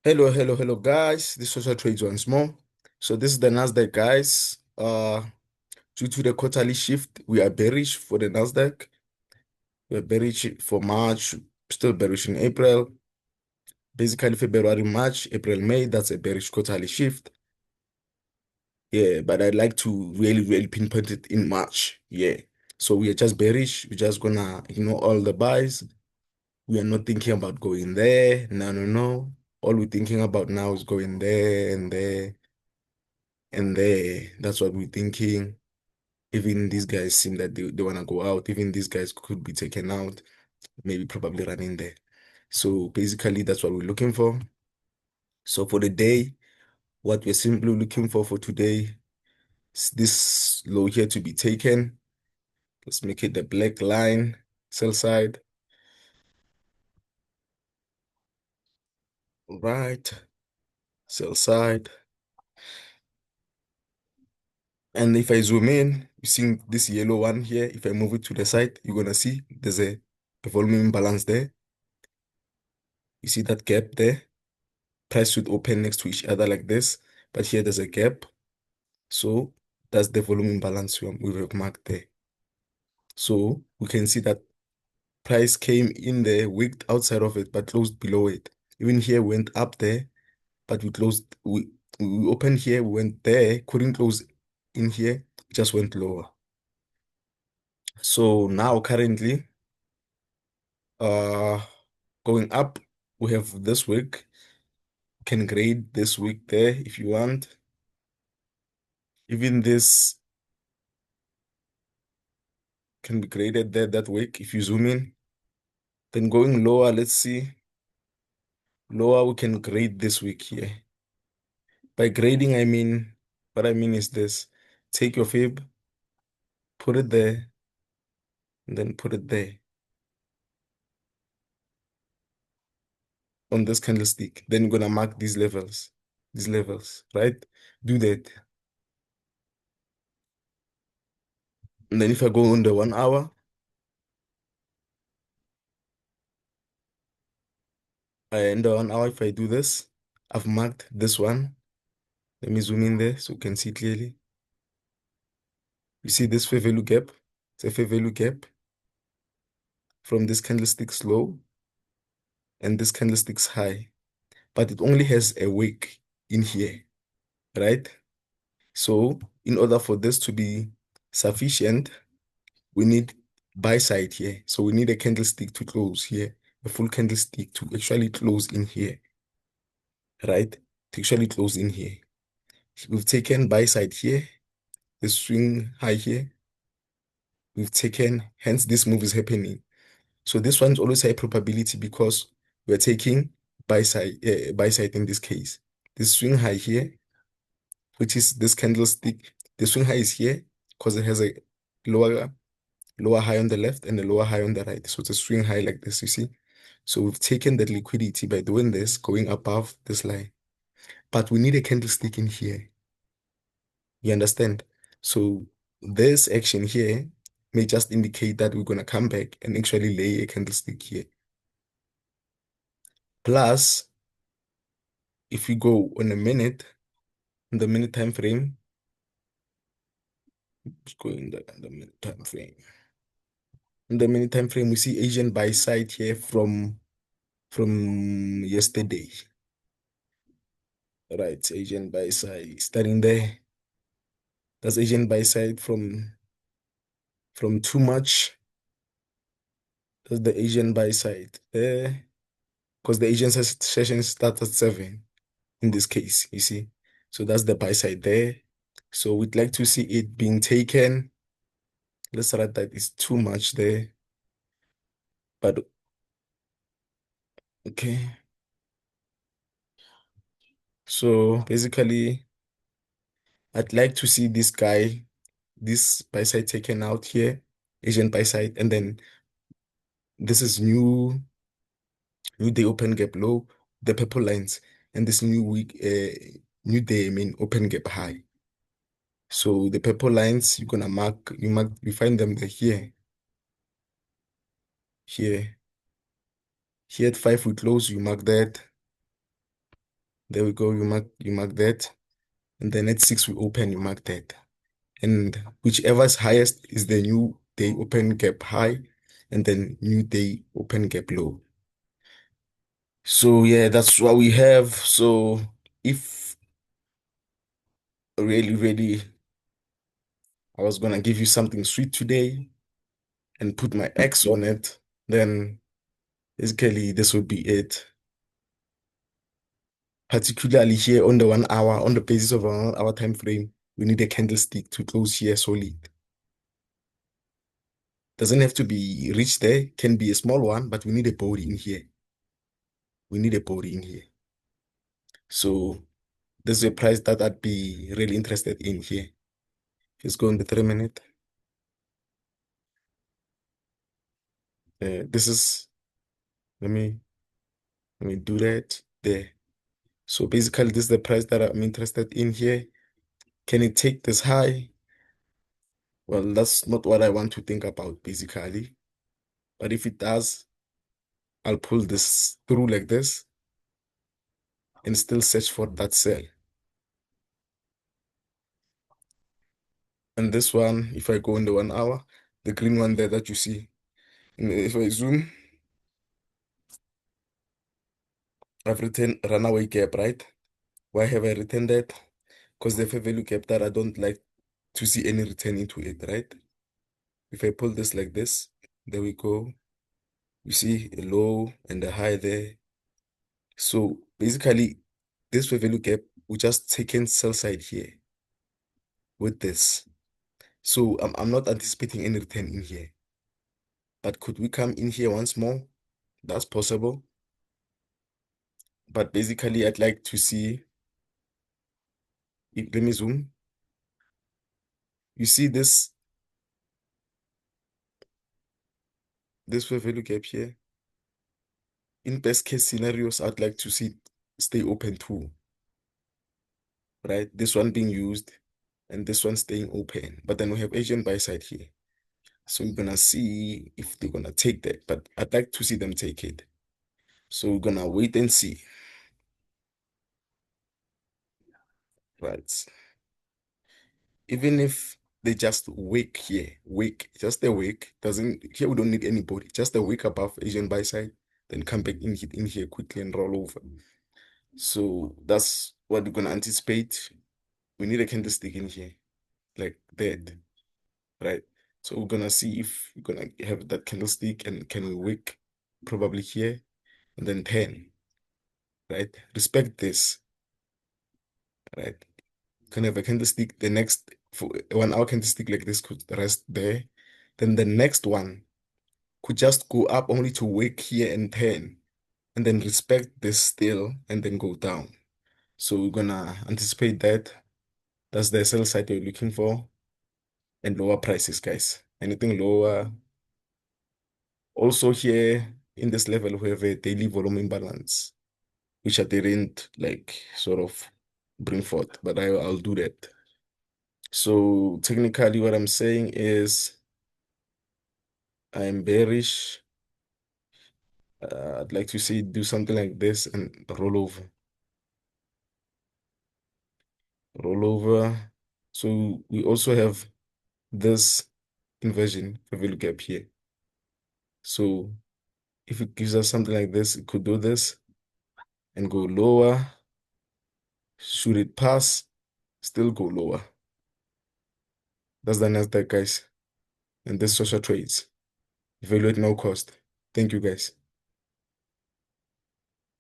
Hello, guys. This is Social Trades once more. So this is the Nasdaq, guys. Due to the quarterly shift, we are bearish for the Nasdaq. We are bearish for March, still bearish in April. Basically, February, March, April, May. That's a bearish quarterly shift. Yeah, but I'd like to really pinpoint it in March. Yeah. So we are just bearish. We're just gonna ignore all the buys. We are not thinking about going there. No. All we're thinking about now is going there and there and there. That's what we're thinking. Even these guys seem that they want to go out. Even these guys could be taken out, maybe probably running there. So basically, that's what we're looking for. So for the day, what we're simply looking for today is this low here to be taken. Let's make it the black line, sell side. Right, sell side. And if I zoom in, you see this yellow one here. If I move it to the side, you're gonna see there's a volume imbalance there. You see that gap there? Price should open next to each other like this, but here there's a gap. So that's the volume imbalance we have marked there. So we can see that price came in there, wicked outside of it, but closed below it. Even here went up there, but we opened here, we went there, couldn't close in here, just went lower. So now currently, uh, going up, we have this week. Can grade this week there if you want. Even this can be graded there that week if you zoom in. Then going lower, let's see. Lower, we can grade this week here. By grading, what I mean is this. Take your fib, put it there, and then put it there on this candlestick. Then you're gonna mark these levels, right? Do that. And then if I go on the 1 hour, in the 1 hour, if I do this, I've marked this one. Let me zoom in there so you can see clearly. You see this fair value gap? It's a fair value gap from this candlestick's low and this candlestick's high, but it only has a wick in here, right? So in order for this to be sufficient, we need buy side here. So we need a candlestick to close here, a full candlestick to actually close in here, right? To actually close in here. We've taken buy side here, the swing high here. We've taken, hence this move is happening. So this one's always high probability because we're taking buy side in this case. This swing high here, which is this candlestick, the swing high is here because it has a lower high on the left and a lower high on the right. So it's a swing high like this, you see. So we've taken that liquidity by doing this, going above this line. But we need a candlestick in here. You understand? So this action here may just indicate that we're going to come back and actually lay a candlestick here. Plus, if we go on the minute time frame, let's go in the minute time frame. In the minute time frame, we see Asian buy side here from yesterday. Right, Asian buy side starting there. That's Asian buy side from too much. That's the Asian buy side there. Because the Asian session starts at 7 in this case, you see. So that's the buy side there. So we'd like to see it being taken. Let's write that it's too much there. But okay. So basically, I'd like to see this buy side taken out here, Asian buy side, and then this is new day open gap low, the purple lines, and this new week, new day, open gap high. So the purple lines, you're gonna you find them there here at 5 week close, you mark that. There we go. You mark that. And then at 6 we open, you mark that. And whichever is highest is the new day open gap high and then new day open gap low. So yeah, that's what we have. So if really, really I was gonna give you something sweet today and put my X on it, then basically this would be it. Particularly here on the 1 hour, on the basis of an 1 hour time frame, we need a candlestick to close here solid. Doesn't have to be rich there, can be a small one, but we need a body in here. We need a body in here. So this is a price that I'd be really interested in here. Let's go on the 3 minute. This is, let me do that there. So basically, this is the price that I'm interested in here. Can it take this high? Well, that's not what I want to think about, basically. But if it does, I'll pull this through like this and still search for that sell. And this one, if I go in the 1 hour, the green one there that you see, and if I zoom, I've written runaway gap, right? Why have I written that? Because the fair value gap that I don't like to see any return into it, right? If I pull this like this, there we go. You see a low and a high there. So basically, this fair value gap, we just taken sell side here with this. So I'm not anticipating any return in here. But could we come in here once more? That's possible. But basically, I'd like to see, let me zoom. You see this fair value gap here. In best case scenarios, I'd like to see it stay open too, right? This one being used and this one staying open. But then we have Asian buy side here. So we're gonna see if they're gonna take that. But I'd like to see them take it. So we're gonna wait and see. Right. Even if they just wake here, wake, just a wake, doesn't here we don't need anybody, just a wake above Asian buy side, then come back in here quickly and roll over. So that's what we're gonna anticipate. We need a candlestick in here, like that, right? So we're gonna see if we're gonna have that candlestick and can we wake probably here and then 10, right? Respect this, right? Can have a candlestick, the next for 1 hour candlestick like this could rest there. Then the next one could just go up only to wake here and 10 and then respect this still and then go down. So we're gonna anticipate that. That's the sell side you're looking for and lower prices, guys. Anything lower. Also here in this level, we have a daily volume imbalance, which I didn't like sort of bring forth, but I'll do that. So technically what I'm saying is I'm bearish. I'd like to see it do something like this and roll over. Roll over. So we also have this inversion value gap here. So if it gives us something like this, it could do this and go lower. Should it pass, still go lower. That's the NASDAQ, guys. And this social trades. Evaluate no cost. Thank you, guys.